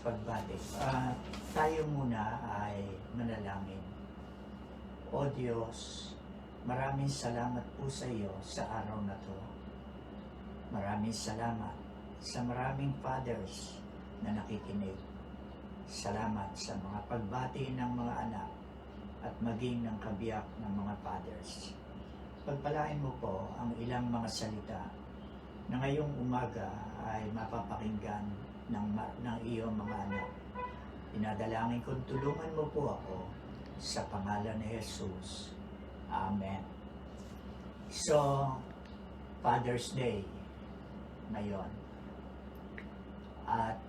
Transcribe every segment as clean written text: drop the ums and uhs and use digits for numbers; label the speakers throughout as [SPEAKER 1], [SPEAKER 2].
[SPEAKER 1] pagbati. Tayo muna ay manalangin. O Diyos, maraming salamat po sa iyo sa araw na to. Maraming salamat sa maraming fathers na nakikinig. Salamat sa mga pagbati ng mga anak at maging ng kabiyak ng mga fathers. Pagpalain mo po ang ilang mga salita na ngayong umaga ay mapapakinggan ng iyong mga anak. Dinadalangin kong tulungan mo po ako sa pangalan ni Jesus. Amen. So, Father's Day ngayon. At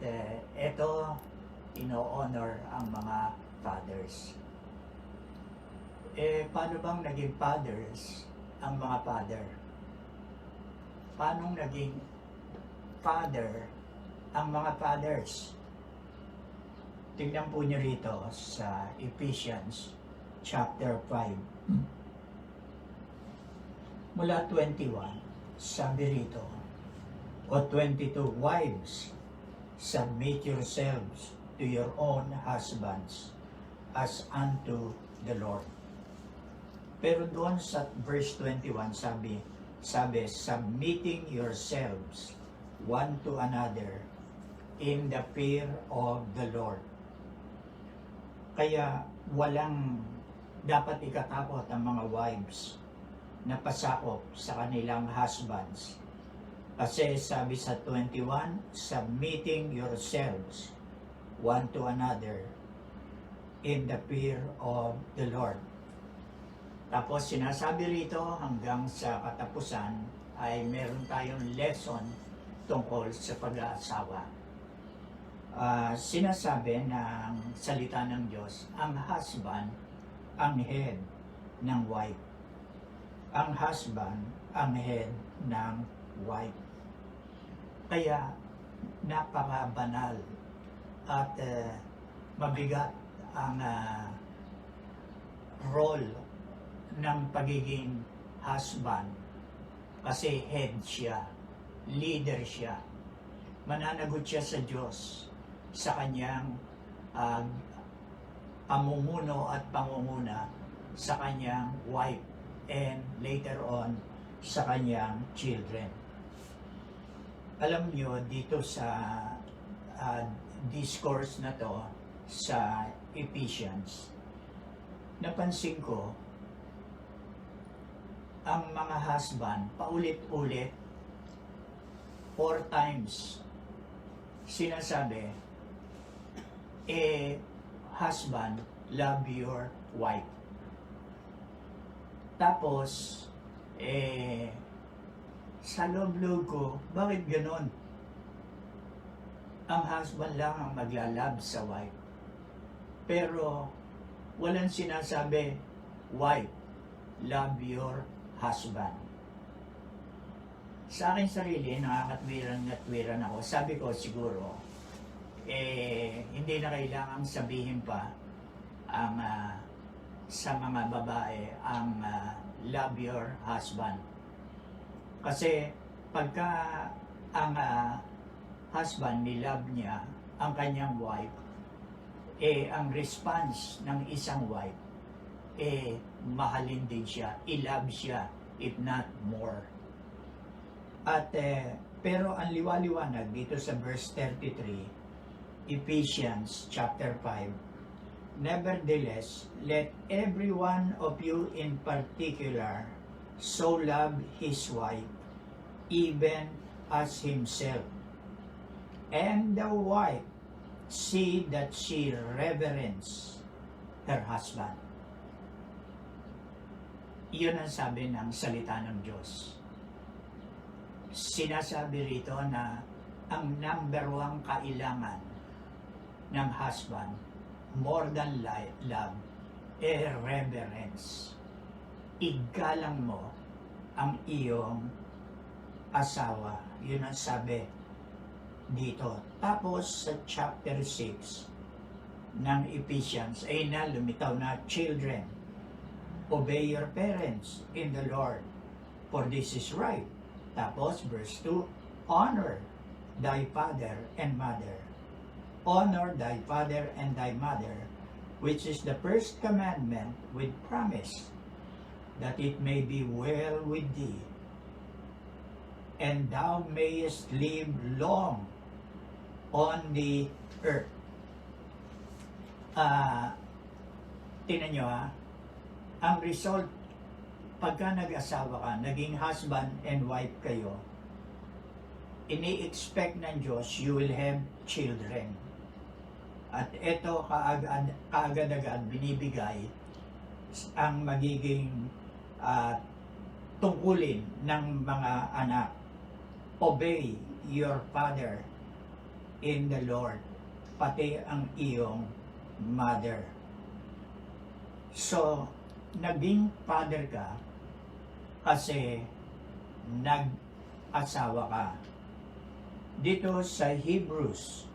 [SPEAKER 1] ito, ino-honor ang mga fathers. Paano bang naging fathers ang mga father? Paano naging father ang mga fathers? Tingnan po niyo rito sa Ephesians chapter 5. Mula 21, sabi rito, o 22, wives, submit yourselves to your own husbands as unto the Lord. Pero doon sa verse 21, sabi, submitting yourselves one to another in the fear of the Lord. Kaya walang dapat ikatakot ang mga wives na pasakop sa kanilang husbands. Kasi sabi sa 21, submitting yourselves one to another in the fear of the Lord. Tapos sinasabi rito hanggang sa katapusan ay meron tayong lesson tungkol sa pag-aasawa. Sinasabi ng salita ng Diyos, ang husband ang head ng wife. Ang husband ang head ng wife. Kaya napakabanal at mabigat ang role ng pagiging husband kasi head siya, leader siya. Mananagot siya sa Diyos sa kanyang pamumuno at pangunguna sa kanyang wife and later on sa kanyang children. Alam niyo dito sa discourse na to sa Ephesians, napansin ko ang mga husband paulit-ulit 4 times sinasabi, husband, love your wife. Tapos, sa loob-loob ko, bakit ganon? Ang husband lang ang maglalove sa wife. Pero, walang sinasabi, wife, love your husband. Sa akin sarili, nakakatwiran ako. Sabi ko siguro, hindi na kailangang sabihin pa ang sa mga babae ang love your husband. Kasi pagka ang husband nilove niya ang kanyang wife, ang response ng isang wife, mahalin din siya, i-love siya, if not more. At pero ang liwaliwanag dito sa verse 33, Ephesians chapter 5, nevertheless, let every one of you in particular so love his wife, even as himself, and the wife see that she reverence her husband. Iyon ang sabi ng salita ng Diyos. Sinasabi rito na ang number 1 kailangan ng husband, more than love, reverence. Igalang mo ang iyong asawa. Yun ang sabi dito. Tapos sa chapter 6 ng Ephesians ay lumitaw na, children, obey your parents in the Lord, for this is right. Tapos verse 2, honor thy father and mother. honor thy father and thy mother, which is the first commandment with promise, that it may be well with thee, and thou mayest live long on the earth. Tingnan nyo ang result, pagka nag-asawa ka, naging husband and wife kayo, ini-expect ng Diyos, you will have children. At ito, kaagad-agad binibigay ang magiging tungkulin ng mga anak. Obey your father in the Lord, pati ang iyong mother. So, naging father ka kasi nag-asawa ka. Dito sa Hebrews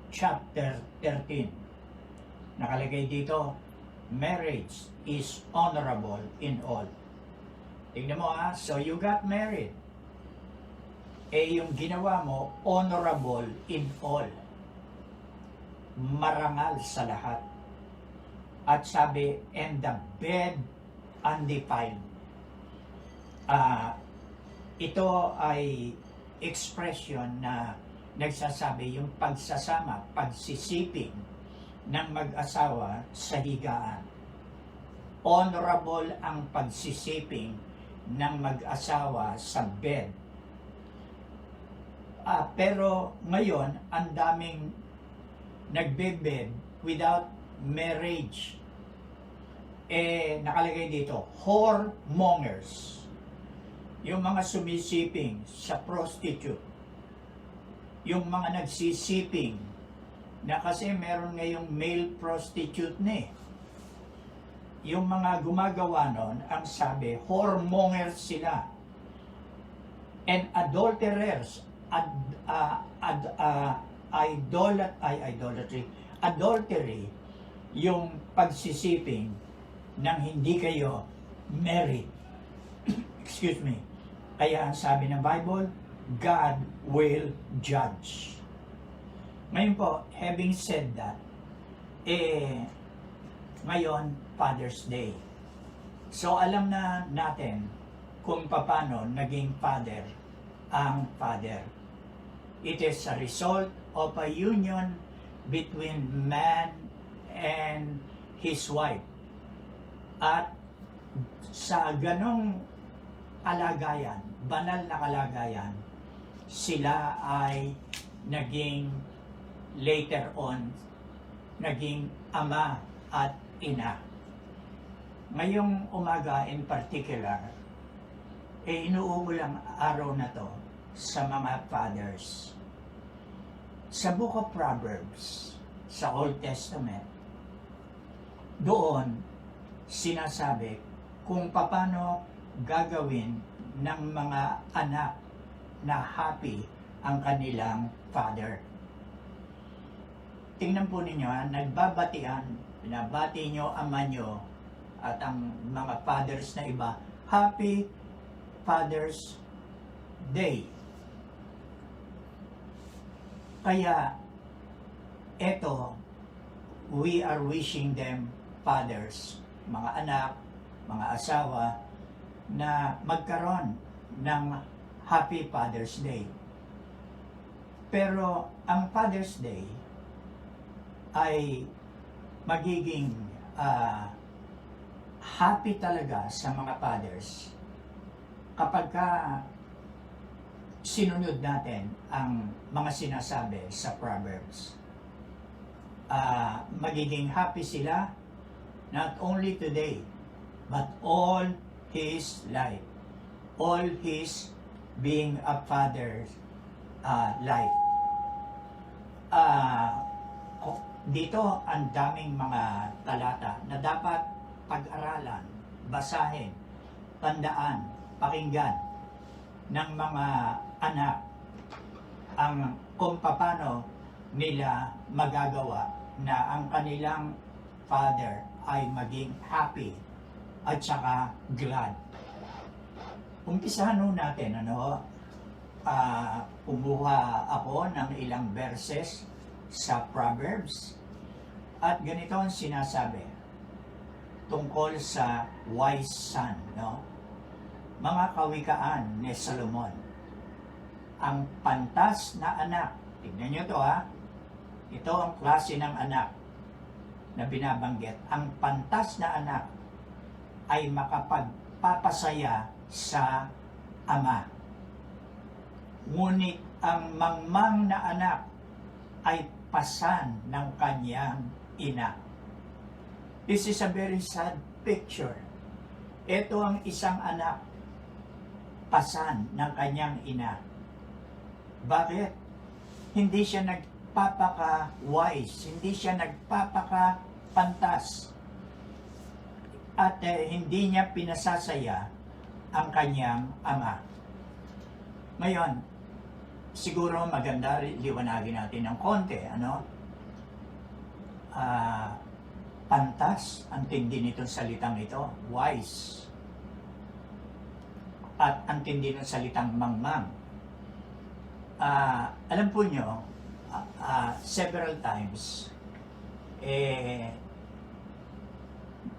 [SPEAKER 1] chapter 13, nakalagay dito, marriage is honorable in all. Tingnan mo so you got married. Yung ginawa mo, honorable in all. Marangal sa lahat. At sabi, and the bed undefiled. Ito ay expression na nagsasabi yung pagsasama, pagsisiping ng mag-asawa sa higaan. Honorable ang pagsisiping ng mag-asawa sa bed. Pero ngayon, ang daming nagbe-bed without marriage. Nakalagay dito, whoremongers. Yung mga sumisiping sa prostitute. Yung mga nagsisiping na kasi meron ngayong male prostitute na Yung mga gumagawa nun, ang sabi, whoremongers sila. And adulterers, adultery, yung pagsisiping nang hindi kayo married. Excuse me. Kaya ang sabi ng Bible, God will judge. Ngayon po, having said that, ngayon, Father's Day. So, alam na natin kung paano naging father ang father. It is a result of a union between man and his wife. At sa ganong kalagayan, banal na kalagayan, sila ay naging later on, naging ama at ina. Ngayong umaga in particular, inuulang araw na to sa mga fathers. Sa Book of Proverbs, sa Old Testament, doon sinasabi kung paano gagawin ng mga anak na happy ang kanilang father. Tingnan po ninyo, nagbabatian, binabati nyo ama nyo at ang mga fathers na iba, Happy Father's Day. Kaya, eto, we are wishing them fathers, mga anak, mga asawa, na magkaroon ng Happy Father's Day. Pero, ang Father's Day ay magiging happy talaga sa mga fathers kapag sinunod natin ang mga sinasabi sa Proverbs. Magiging happy sila not only today but all his life, all his being a father's life. Dito ang daming mga talata na dapat pag-aralan, basahin, tandaan, pakinggan ng mga anak ang kung paano nila magagawa na ang kanilang father ay maging happy at saka glad. Umpisahan natin, kumuha ako ng ilang verses sa Proverbs. At ganito ang sinasabi tungkol sa wise son, no? Mga kawikaan ni Solomon. Ang pantas na anak, tignan nyo to ha, ito ang klase ng anak na binabanggit. Ang pantas na anak ay makapagpapasaya sa ama. Ngunit ang mangmang na anak ay pasan ng kanyang ina. This is a very sad picture. Ito ang isang anak, pasan ng kanyang ina. Bakit? Hindi siya nagpapaka-wise, hindi siya nagpapaka-pantas, at hindi niya pinasasaya ang kanyang ama. Ngayon, siguro maganda liwanagin natin ng konti, ano? Pantas, ang tindi nitong salitang ito, wise. At ang tindi ng salitang mangmang. Alam po nyo, several times,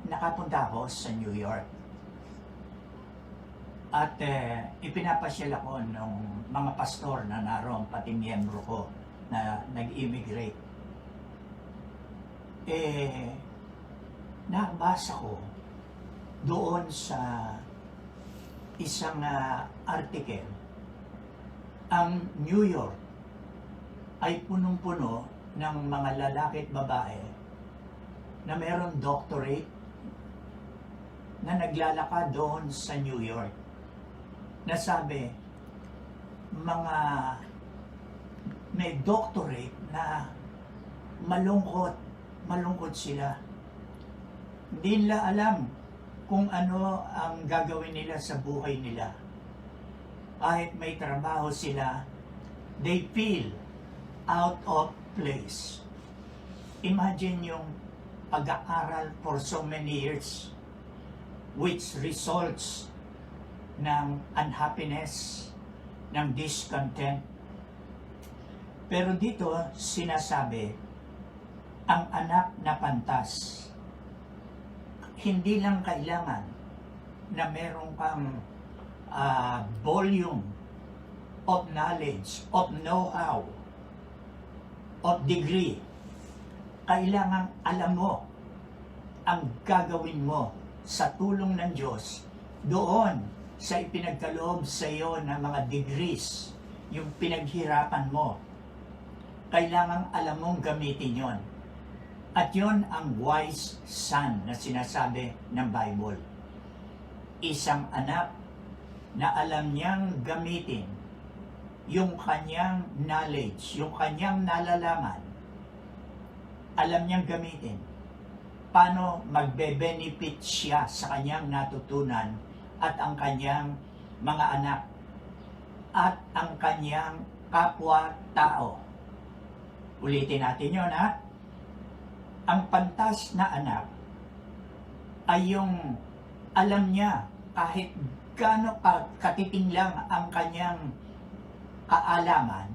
[SPEAKER 1] nakapunta ako sa New York. At ipinapasyal ako ng mga pastor na naroon, pati miyembro ko na nag-immigrate. Nabasa ko doon sa isang article, ang New York ay punong-puno ng mga lalaki at babae na mayroong doctorate na naglalakad doon sa New York. Nasabi, mga may doctorate na malungkot sila. Hindi nila alam kung ano ang gagawin nila sa buhay nila. Kahit may trabaho sila, they feel out of place. Imagine yung pag-aaral for so many years, which results ng unhappiness, ng discontent. Pero dito sinasabi, ang anak na pantas, hindi lang kailangan na meron kang volume of knowledge, of know-how, of degree. Kailangan alam mo ang gagawin mo sa tulong ng Diyos doon sa ipinagkaloob sa iyo ng mga degrees, yung pinaghirapan mo. Kailangan alam mong gamitin yon. At yon ang wise son na sinasabi ng Bible. Isang anak na alam niyang gamitin yung kanyang knowledge, yung kanyang nalalaman. Alam niyang gamitin paano magbe-benefit siya sa kanyang natutunan at ang kanyang mga anak at ang kanyang kapwa-tao. Ulitin natin yun, ha? Ang pantas na anak ay yung alam niya kahit gaano katiting lang ang kanyang kaalaman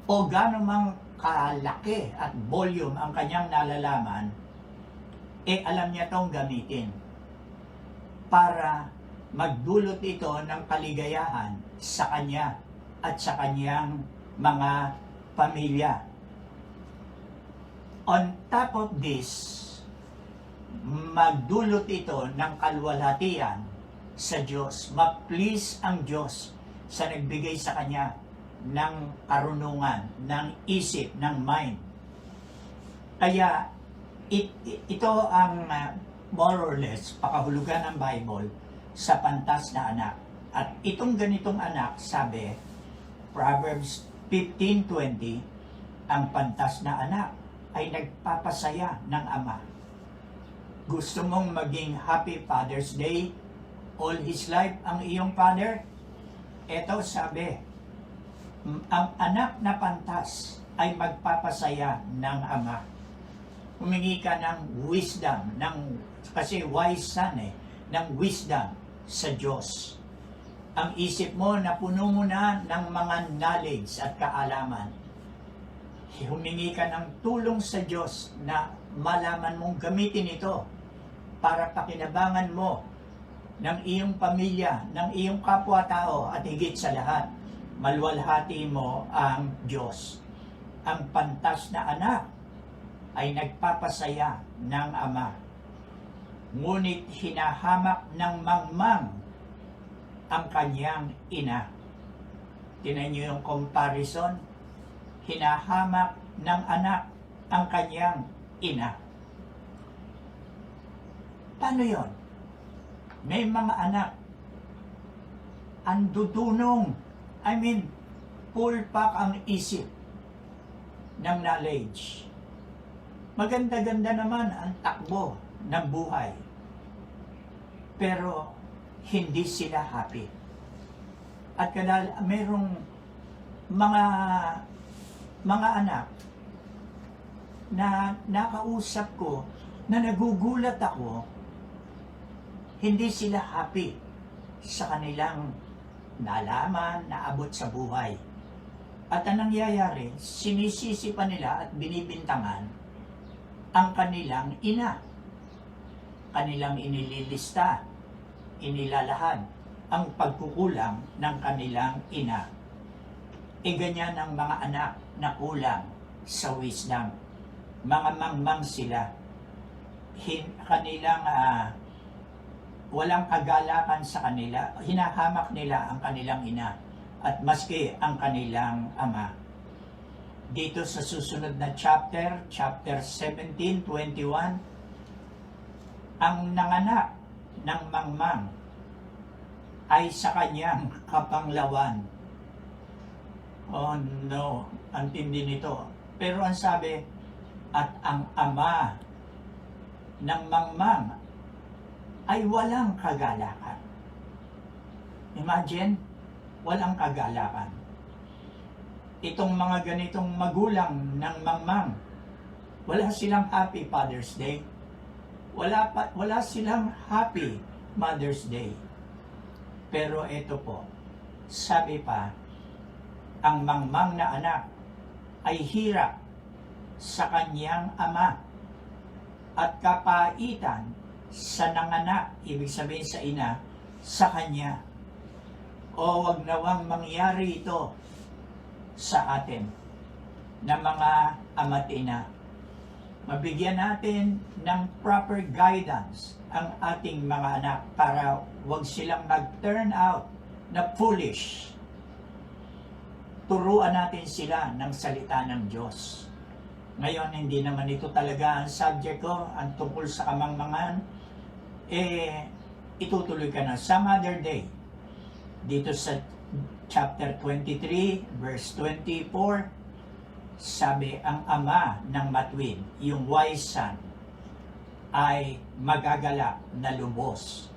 [SPEAKER 1] o gaano mang kalaki at volume ang kanyang nalalaman, alam niya tong gamitin para magdulot ito ng kaligayahan sa kanya at sa kanyang mga pamilya. On top of this, magdulot ito ng kaluwalhatian sa Diyos. Ma-please ang Diyos sa nagbigay sa kanya ng karunungan, ng isip, ng mind. Kaya ito ang more or less pakahulugan ng Bible sa pantas na anak. At itong ganitong anak, sabi, Proverbs 15:20, ang pantas na anak ay nagpapasaya ng ama. Gusto mong maging Happy Father's Day all his life ang iyong father? Ito sabi, ang anak na pantas ay magpapasaya ng ama. Humingi ka ng wisdom, kasi wise son ng wisdom sa Diyos. Ang isip mo na puno mo na ng mga knowledge at kaalaman. humingi ka ng tulong sa Diyos na malaman mong gamitin ito para pakinabangan mo ng iyong pamilya, ng iyong kapwa-tao, at higit sa lahat, maluwalhati mo ang Diyos. Ang pantas na anak ay nagpapasaya ng ama, ngunit hinahamak ng mangmang ang kanyang ina. Tingnan niyo yung comparison. Hinahamak ng anak ang kanyang ina. Paano yon? May mga anak ang dudunong, full pack ang isip ng knowledge. Maganda-ganda naman ang takbo ng buhay. Pero hindi sila happy. At mayroong mga anak na nakausap ko na nagugulat ako, hindi sila happy sa kanilang nalaman, naabot sa buhay. At ang nangyayari, sinisisi pa nila at binibintangan ang kanilang ina. Kanilang inililista, inilalahad ang pagkukulang ng kanilang ina. Ganyan ang mga anak na kulang sa wisdom. Mga mangmang sila. Kanilang walang kagalakan sa kanila. Hinahamak nila ang kanilang ina at maski ang kanilang ama. Dito sa susunod na chapter 17:21, ang nanganak ng mangmang ay sa kanyang kapanglawan. Oh no, ang tindi nito. Pero ang sabi, at ang ama ng mangmang ay walang kagalakan. Imagine, walang kagalakan. Itong mga ganitong magulang ng mangmang, wala silang happy Father's Day. Wala silang happy Mother's Day. Pero ito po, sabi pa, ang mangmang na anak ay hirap sa kanyang ama at kapaitan sa nanganak, ibig sabihin sa ina, sa kanya. O wag nawang mangyari ito sa atin na mga ama't ina. Mabigyan natin ng proper guidance ang ating mga anak para wag silang mag-turn out na foolish. Turuan natin sila ng salita ng Diyos. Ngayon, hindi naman ito talaga ang subject ko, ang tungkol sa kamangmangan. Itutuloy ka na some other day. Dito sa chapter 23, verse 24, sabi, ang ama ng matuwid, yung wise son, ay magagalak na lubos.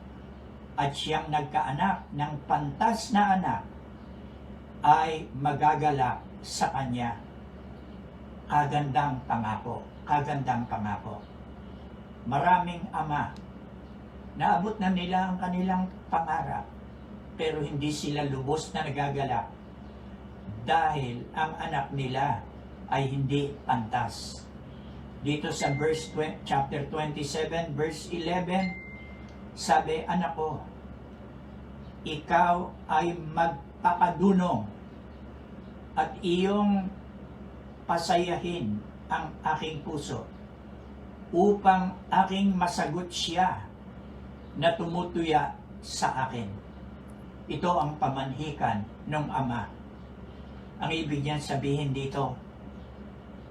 [SPEAKER 1] At siyang nagkaanak ng pantas na anak ay magagalak sa kanya. Kagandang pangako, kagandang pangako. Maraming ama, naabot na nila ang kanilang pangarap, pero hindi sila lubos na nagagalak dahil ang anak nila ay hindi pantas. Dito sa chapter 27, verse 11, sabi, anak ko, ikaw ay magpakadunong at iyong pasayahin ang aking puso upang aking masagot siya na tumutuya sa akin. Ito ang pamanhikan ng ama. Ang ibig niyan sabihin dito,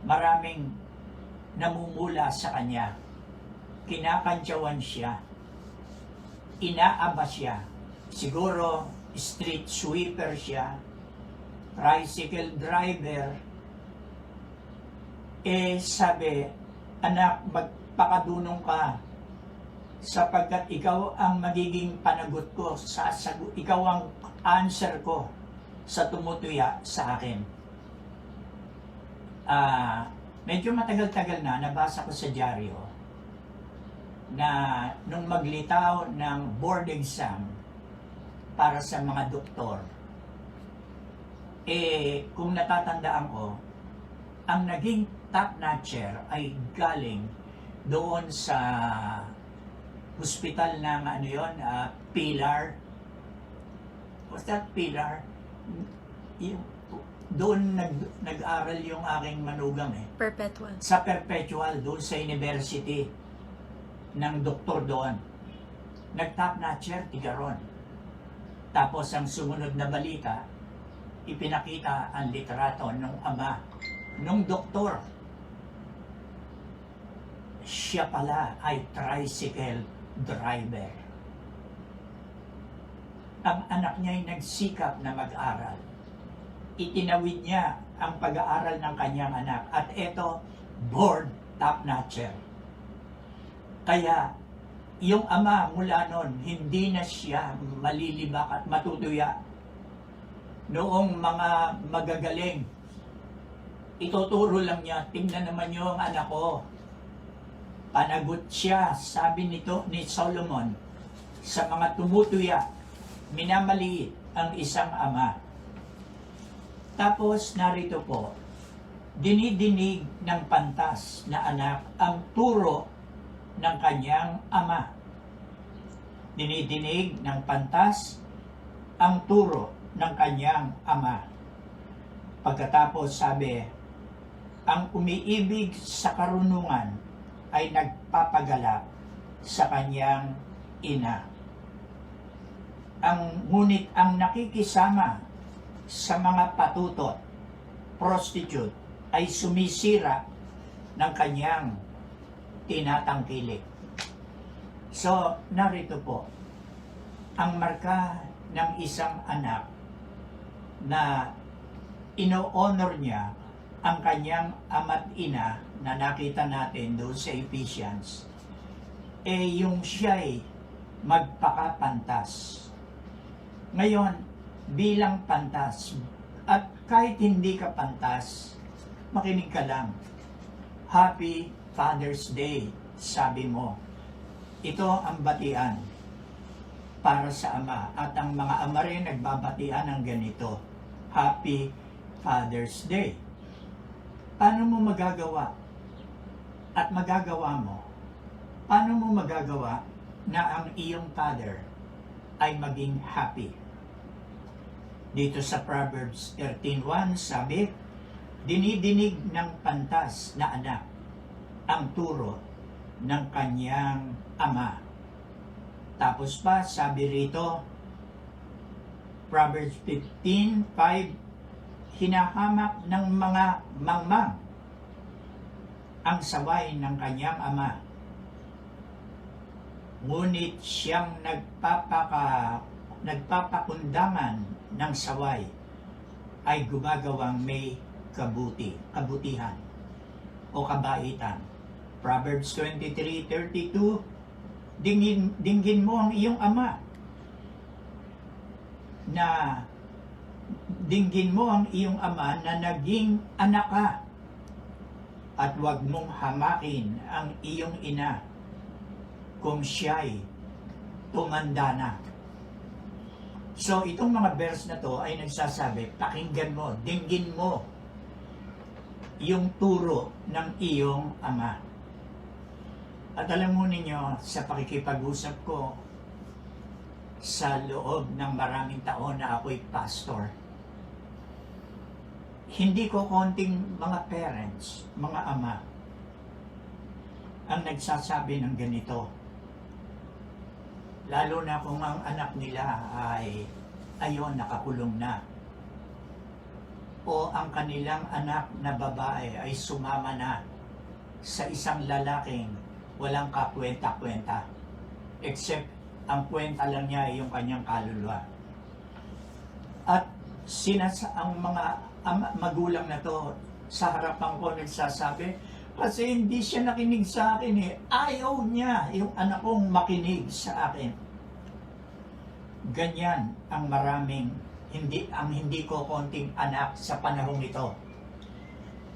[SPEAKER 1] maraming namumula sa kanya. Kinakantyawan siya. Inaaba siya. Siguro street sweeper siya. Tricycle driver. Sabi, anak, magpakadunong ka sapagkat ikaw ang magiging panagot ko, ikaw ang answer ko sa tumutuya sa akin. Medyo matagal-tagal na nabasa ko sa dyaryo na nung maglitaw ng board exam para sa mga doktor, kung natatandaan ko, ang naging top notcher ay galing doon sa hospital ng ano yun, Pilar. What's that, Pilar? Doon nag-aral yung aking manugang
[SPEAKER 2] Perpetual.
[SPEAKER 1] sa Perpetual, doon sa university ng doktor doon. Nag-top notcher, tigaron. Tapos ang sumunod na balita, ipinakita ang litrato ng ama, ng doktor. Siya pala ay tricycle driver. Ang anak niya ay nagsikap na mag-aral. Itinawid niya ang pag-aaral ng kanyang anak. At ito, born top notcher. Kaya, yung ama mula noon, hindi na siya malilibak at matutuya. Noong mga magagaling, ituturo lang niya, tingnan naman niyo ang anak ko. Panagot siya, sabi nito ni Solomon, sa mga tumutuya, minamaliit ang isang ama. Tapos narito po, dinidinig ng pantas na anak ang turo ng kanyang ama. Dinidinig ng pantas ang turo ng kanyang ama. Pagkatapos sabi, ang umiibig sa karunungan ay nagpapagalak sa kanyang ina. Ngunit ang nakikisama sa mga patutot, prostitute, ay sumisira ng kanyang tinatangkilik. So, narito po, ang marka ng isang anak na ino-honor niya ang kanyang ama't ina na nakita natin doon sa Ephesians, yung siya'y magpakapantas. Ngayon, bilang pantas, at kahit hindi ka pantas, makinig ka lang. Happy Father's Day, sabi mo. Ito ang batian para sa ama. At ang mga ama rin nagbabatian ng ganito. Happy Father's Day. Paano mo magagawa? At magagawa mo? Paano mo magagawa na ang iyong father ay maging happy? Dito sa Proverbs 13:1 sabi, dinidinig ng pantas na anak ang turo ng kanyang ama. Tapos pa, sabi rito, Proverbs 15:5, hinahamak ng mga mangmang ang saway ng kanyang ama. Ngunit siyang nagpapakundangan ng saway ay gumagawang may kabutihan o kabaitan. Proverbs 23:32, dinggin mo ang iyong ama na dinggin mo ang iyong ama na naging anak ka, at huwag mong hamakin ang iyong ina kung siya'y tumanda na. So, itong mga verse na to ay nagsasabi, pakinggan mo, dinggin mo yung turo ng iyong ama. At alam mo ninyo, sa pakikipag-usap ko sa loob ng maraming taon na ako'y pastor, hindi ko konting mga parents, mga ama, ang nagsasabi ng ganito. Lalo na kung ang anak nila ay ayon nakakulong na. O ang kanilang anak na babae ay sumama na sa isang lalaking walang kakwenta-kwenta. Except ang kwenta lang niya ay yung kanyang kaluluwa. At ang mga magulang na to sa harapan ko nagsasabi, kasi hindi siya nakinig sa akin Ayaw niya yung anak kong makinig sa akin. Ganyan ang maraming hindi ko konting anak sa panahong ito.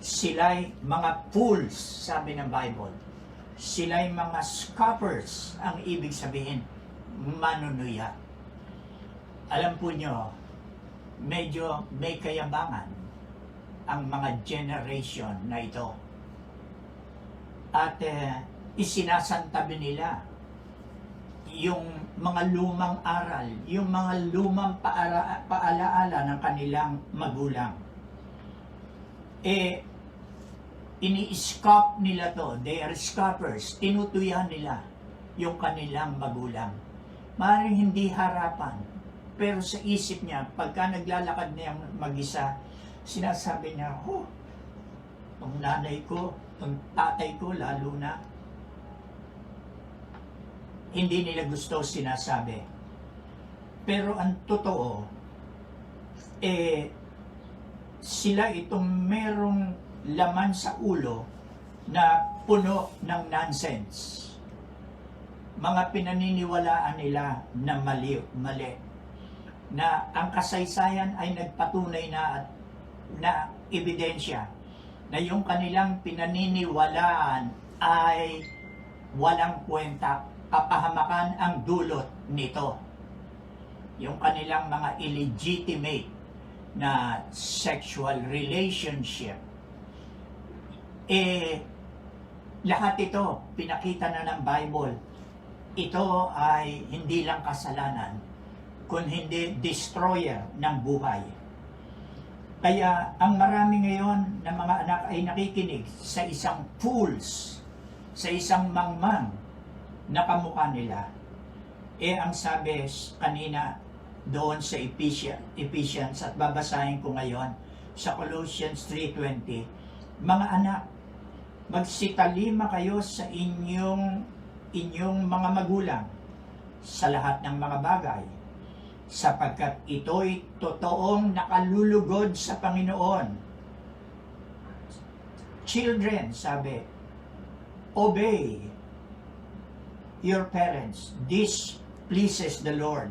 [SPEAKER 1] Sila'y mga fools, sabi ng Bible. Sila'y mga scoffers, ang ibig sabihin, manunuya. Alam po nyo, medyo may kayabangan ang mga generation na ito. At isinasantabi nila yung mga lumang aral, yung mga lumang paalaala ng kanilang magulang. Ini-scoff nila to, they are scoffers, tinutuyan nila yung kanilang magulang. Maaaring hindi harapan, pero sa isip niya, pagka naglalakad niya mag-isa, sinasabi niya, ang nanay ko, ang tatay ko, lalo na, hindi nila gusto sinasabi. Pero ang totoo, sila itong merong laman sa ulo na puno ng nonsense. Mga pinaniniwalaan nila na mali. Na ang kasaysayan ay nagpatunay na ebidensya na yung kanilang pinaniniwalaan ay walang kwenta, kapahamakan ang dulot nito. Yung kanilang mga illegitimate na sexual relationship. Lahat ito, pinakita na ng Bible. Ito ay hindi lang kasalanan, kundi destroyer ng buhay. Kaya ang marami ngayon na mga anak ay nakikinig sa isang fools, sa isang mangmang na kamukha nila. Ang sabi kanina doon sa Ephesians at babasahin ko ngayon sa Colossians 3:20, mga anak, magsitalima kayo sa inyong mga magulang sa lahat ng mga bagay, sapagkat ito'y totoong nakalulugod sa Panginoon. Children, sabi, obey your parents. This pleases the Lord.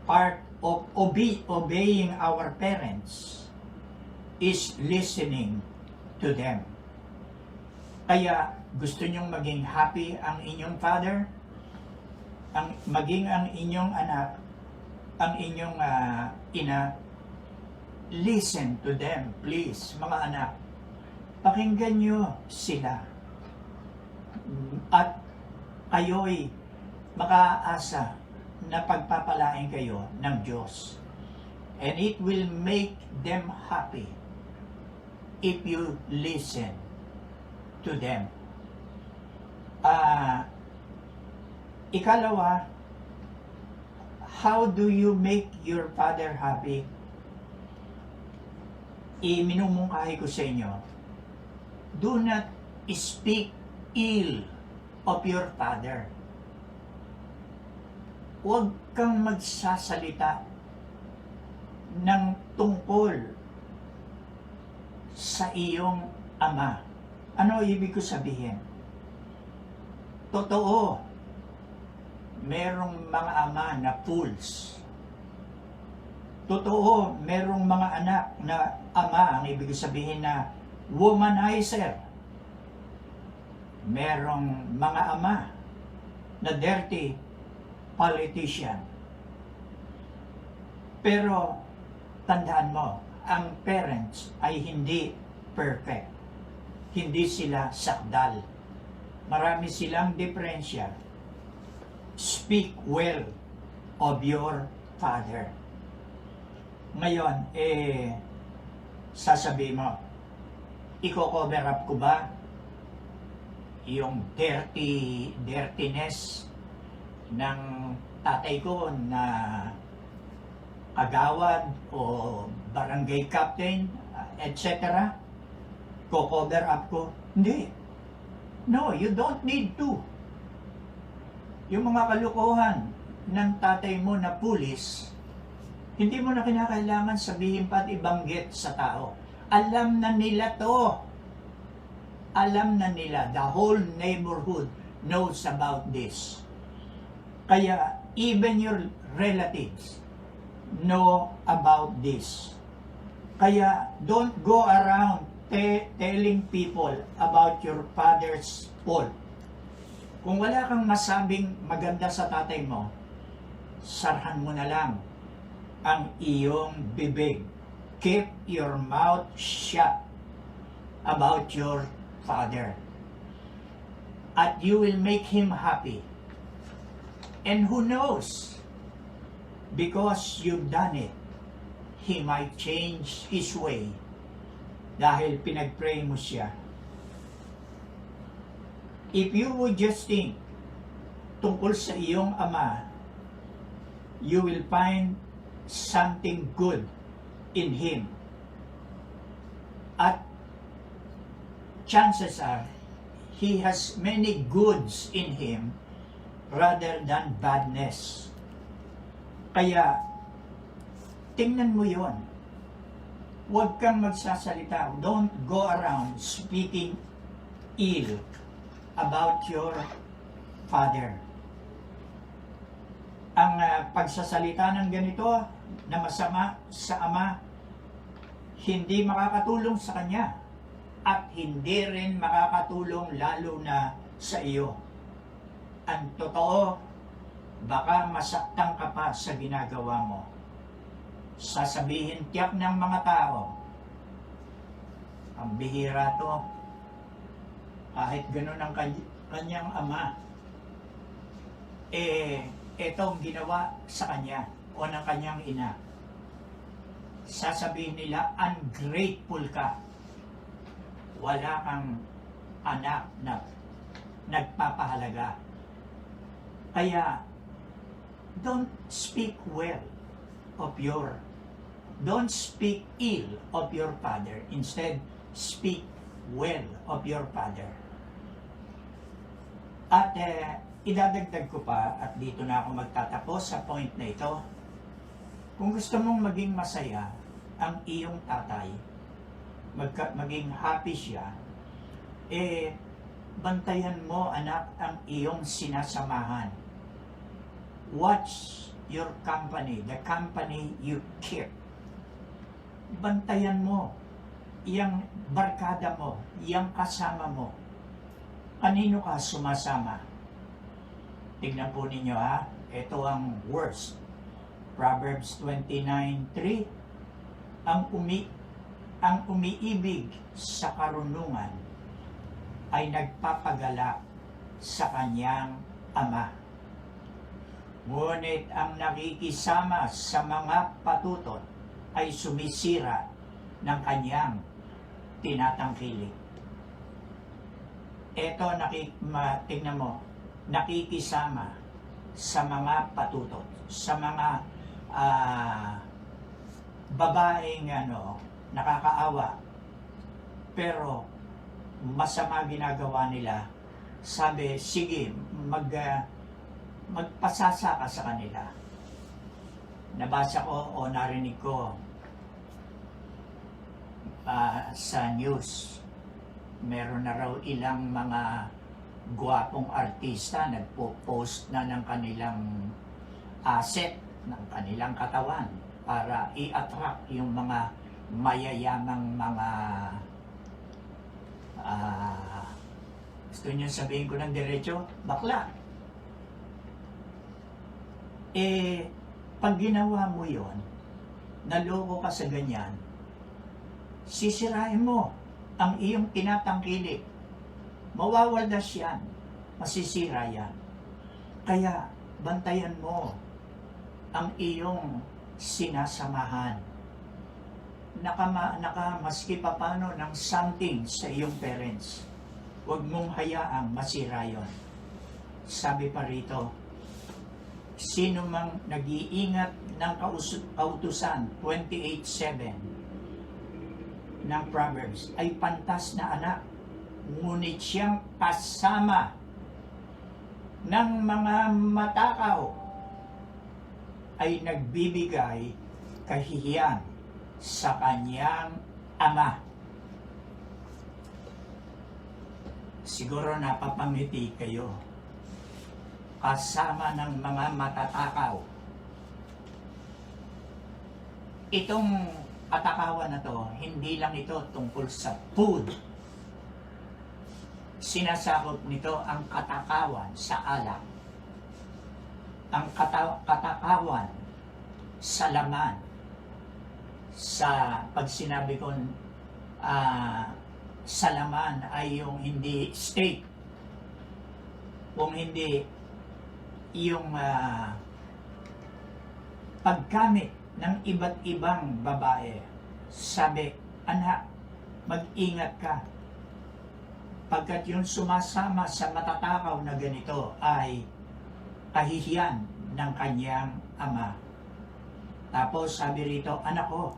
[SPEAKER 1] Part of obeying our parents is listening to them. Kaya gusto nyong maging happy ang inyong father, maging ang inyong anak, ang inyong ina, listen to them, please, mga anak. Pakinggan nyo sila. At kayo'y makaasa na pagpapalain kayo ng Diyos. And it will make them happy if you listen to them. Ikalawa, how do you make your father happy? Minumungkahi ko sa inyo, do not speak ill of your father. Huwag kang magsasalita ng tungkol sa iyong ama. Ano ibig ko sabihin? Totoo, merong mga ama na fools. Totoo, merong mga anak na ama, ang ibig sabihin na womanizer. Merong mga ama na dirty politician. Pero tandaan mo, ang parents ay hindi perfect. Hindi sila sakdal. Marami silang diferensya. Speak well of your father. Ngayon, sasabihin mo, i-cover up ko ba yung dirtiness ng tatay ko na kagawad o barangay captain, etc.? Cover up ko? Hindi. No, you don't need to. Yung mga kalukuhan ng tatay mo na pulis, hindi mo na kinakailangan sabihin pa at ibanggit sa tao. Alam na nila to. Alam na nila. The whole neighborhood knows about this. Kaya even your relatives know about this. Kaya don't go around telling people about your father's fault. Kung wala kang masabing maganda sa tatay mo, sarhan mo na lang ang iyong bibig. keep your mouth shut about your father, at you will make him happy. And who knows, because you've done it, he might change his way dahil pinag-pray mo siya. If you would just think tungkol sa iyong ama, you will find something good in him. At chances are, he has many goods in him rather than badness. Kaya, tingnan mo yon. Huwag kang magsasalita. Don't go around speaking ill about your father. Ang pagsasalita ng ganito na masama sa ama, hindi makakatulong sa kanya at hindi rin makakatulong lalo na sa iyo. Ang totoo, baka masaktan ka pa sa ginagawa mo. Sasabihin tiyak ng mga tao, ang bihira to, kahit ganun ang kanyang ama, etong ginawa sa kanya o ng kanyang ina. Sasabihin nila, ungrateful ka. Wala kang anak na nagpapahalaga. Kaya, don't speak ill of your father. Instead, speak well of your father. At idadagdag ko pa, at dito na ako magtatapos sa point na ito. Kung gusto mong maging masaya ang iyong tatay, maging happy siya, bantayan mo, anak, ang iyong sinasamahan. Watch your company, the company you keep. Bantayan mo, iyang barkada mo, iyang kasama mo. Kanino ka sumasama? Tignan po ninyo ha, ito ang worst. Proverbs 29:3, ang umiibig sa karunungan ay nagpapagalak sa kanyang ama. Ngunit ang nakikisama sa mga patutot ay sumisira ng kanyang tinatangkilik. Ito, tingnan mo, nakikisama sa mga patutot, sa mga babaeng nakakaawa, pero masama ginagawa nila. Sabi, sige, magpasasa ka sa kanila. Nabasa ko o narinig ko sa news, meron na raw ilang mga gwapong artista nagpo-post na ng kanilang asset, ng kanilang katawan para i-attract yung mga mayayamang mga gusto nyo sabihin ko ng diretso, bakla. Pag ginawa mo yon, naloko ka sa ganyan, sisirain mo ang iyong tinatangkilik. Mawawaldas yan, masisira yan. Kaya, bantayan mo ang iyong sinasamahan. Maski pa paano ng something sa iyong parents. Huwag mong hayaang masira yon. Sabi pa rito, sino mang nag-iingat ng kautusan, 28:7 ng Proverbs, ay pantas na anak, ngunit siyang kasama ng mga matakaw ay nagbibigay kahihiyan sa kanyang ama. Siguro napapangiti kayo. Kasama ng mga matatakaw. Itong katakawan na to, hindi lang ito tungkol sa food. Sinasakop nito ang katakawan sa alak, ang katakawan sa laman, sa pag sinabi kong sa laman ay yung hindi steak, kung hindi yung paggamit ng iba't ibang babae. Sabi, anak, mag-ingat ka. Pagkat yung sumasama sa matatakaw na ganito ay kahihiyan ng kanyang ama. Tapos sabi rito, anak ko,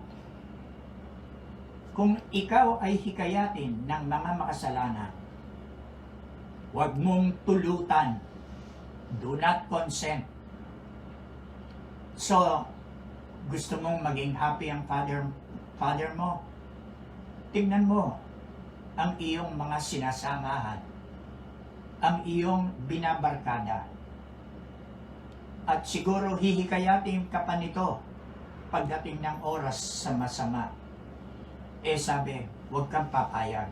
[SPEAKER 1] kung ikaw ay hikayatin ng mga makasalanan, huwag mong tulutan. Do not consent. So, gusto mong maging happy ang father mo? Tingnan mo ang iyong mga sinasamahan, ang iyong binabarkada. At siguro hihikayatin ka pa nito pagdating ng oras sa masama. Sabi, huwag kang papayag.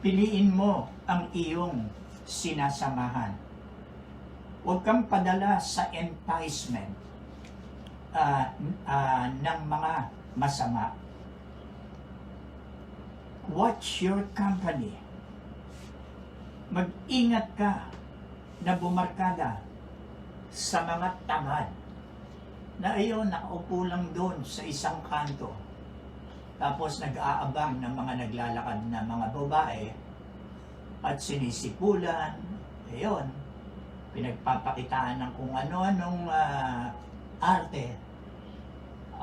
[SPEAKER 1] Piliin mo ang iyong sinasamahan. Huwag kang padala sa enticement ng mga masama. Watch your company. Mag-ingat ka na bumarkada sa mga tamad na ayaw nakaupo lang doon sa isang kanto. Tapos nag-aabang ng mga naglalakad na mga babae at sinisipulan, ayun, pinagpapakitaan ng kung ano-anong arte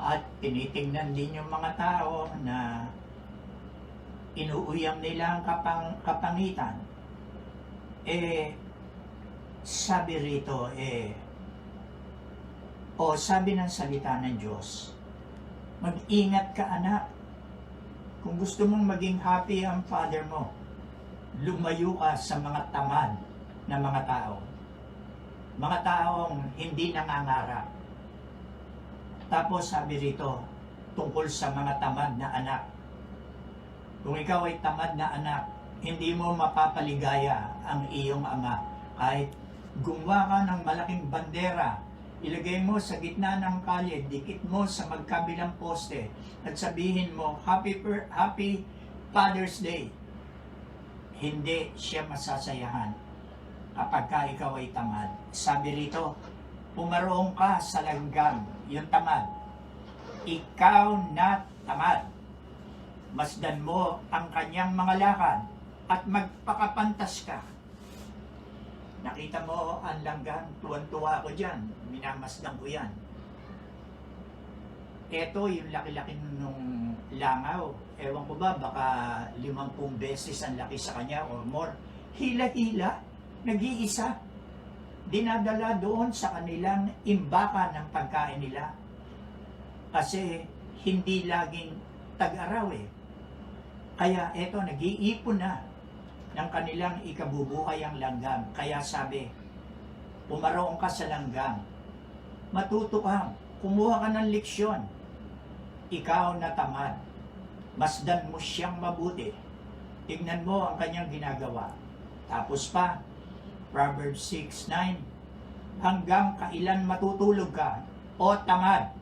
[SPEAKER 1] at tinitingnan din yung mga tao na inuuyang nila ang kapangitan. Sabi rito, sabi ng salita ng Diyos, mag-ingat ka anak. Kung gusto mong maging happy ang father mo, lumayo ka sa mga tamad na mga tao. Mga taong hindi nangangarap. Tapos sabi rito, tungkol sa mga tamad na anak. Kung ikaw ay tamad na anak, hindi mo mapapaligaya ang iyong ama. Kahit gumawa ka ng malaking bandera, ilagay mo sa gitna ng kalye, dikit mo sa magkabilang poste, at sabihin mo, Happy Father's Day. Hindi siya masasayahan kapag ka ikaw ay tamad. Sabi rito, pumaroong ka sa langgam, yung tamad. Ikaw na tamad. Masdan mo ang kanyang mga lakad at magpakapantas ka. Nakita mo ang langgam, tuwan-tuwa ako dyan, minamasdan ko yan. Ito yung laki-laki nung langaw. Ewan ko ba, baka 50 beses ang laki sa kanya or more. Hila-hila, nag-iisa. Dinadala doon sa kanilang imbaka ng pagkain nila. Kasi hindi laging tag-araw Kaya eto, nag-iipon na ng kanilang ikabubuhay ang langgam. Kaya sabi, pumaroong ka sa langgam. Matuto ka, kumuha ka ng leksyon. Ikaw na tamad. Masdan mo siyang mabuti. Tignan mo ang kanyang ginagawa. Tapos pa, Proverbs 6:9, hanggang kailan matutulog ka, o tamad?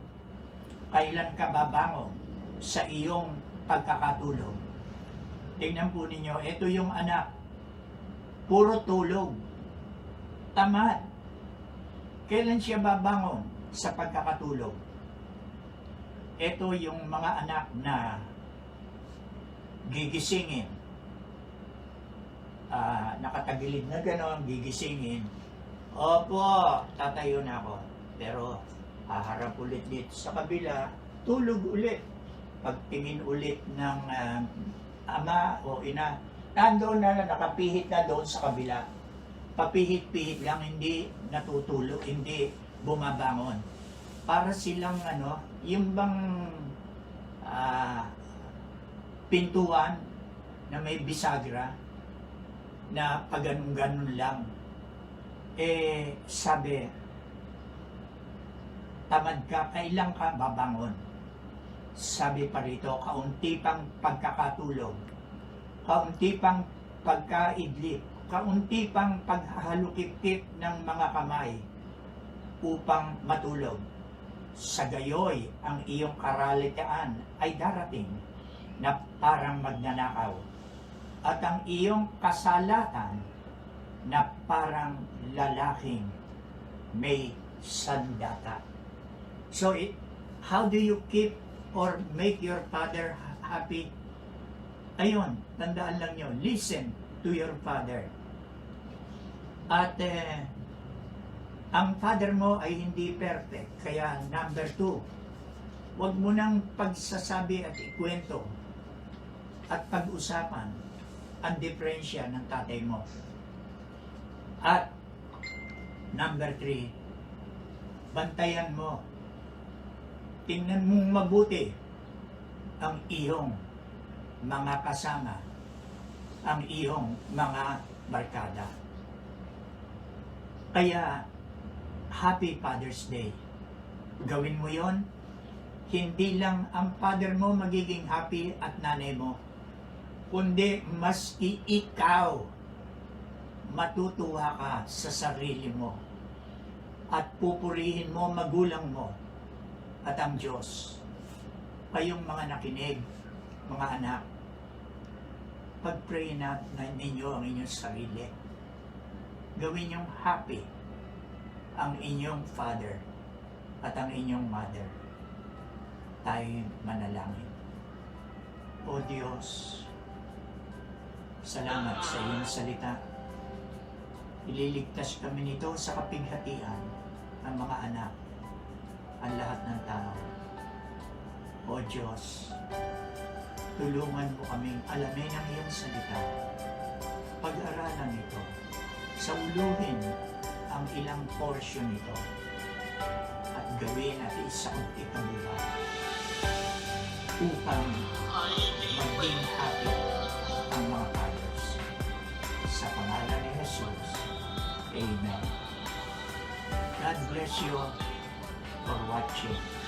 [SPEAKER 1] Kailan ka babangon sa iyong pagkakatulog? Tingnan po ninyo, ito yung anak. Puro tulog. Tamad. Kailan siya babangon sa pagkakatulog? Ito yung mga anak na gigisingin. Nakatagilid na gano'n, gigisingin. Opo, tatayo na ako. Pero haharap ulit dito sa kabila, tulog ulit. Pagtingin ulit ng ama o ina, nandoon na nakapihit na doon sa kabila. Papihit-pihit lang, hindi natutulog, hindi bumabangon. Para silang yung bang pintuan na may bisagra na pag-ganun-ganun lang. Sabi, tamad ka, kailan ka babangon? Sabi pa rito, kaunti pang pagkakatulog, kaunti pang pagkaidlip, kaunti pang paghahalukip-kip ng mga kamay upang matulog. Sa gayoy, ang iyong karalitaan ay darating na parang magnanakaw, at ang iyong kasalatan na parang lalaking may sandata. So, how do you keep or make your father happy? Ayun, tandaan lang nyo, listen to your father. At ang father mo ay hindi perfect. Kaya number 2, huwag mo nang pagsasabi at ikwento at pag-usapan ang diferensya ng tatay mo. At number 3, bantayan mo. Tingnan mong mabuti ang iyong mga kasama, ang iyong mga barkada. Kaya, Happy Father's Day. Gawin mo yon. Hindi lang ang father mo magiging happy at nanay mo, kundi maski ikaw, matutuwa ka sa sarili mo at pupurihin mo magulang mo at ang Diyos. Kayong mga nakinig, mga anak, pag-pray na ninyo ang inyong sarili. Gawin niyong happy ang inyong father at ang inyong mother. Tayo manalangin. O Diyos, salamat sa iyong salita. Ililigtas kami nito sa kapighatian ng mga anak, ang lahat ng tao. O Diyos, tulungan mo kaming alamin ang iyong salita. Pag-aralan ito, sauluhin ang ilang portion nito, at gawin at isang ikabuha upang maging happy ang mga fathers. Sa pangalan ni Jesus, Amen. God bless you for watching.